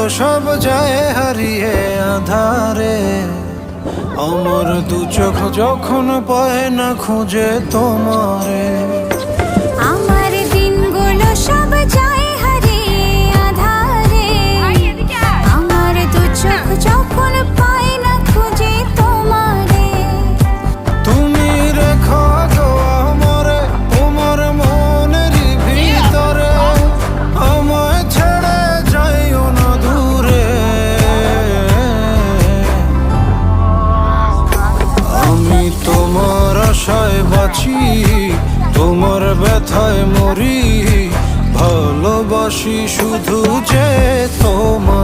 সব যায় হারিয়ে আধারে। আমার দু চোখ যখন পায় না খুঁজে তোমারে। আমার দিনগুলো সব যায় হারিয়ে আঁধারে। আমার দু চোখ যখন পায় না খুঁজে তোমারে। তুমি রেখো গো আমারে তোমার মনের ভিতরে, আমায় ছেড়ে যাইও না দূরে। আমি তোমার আশায় বাঁচি, তোমার ব্যথায় মরি, ভালোবাসি শুধু যে তোমার।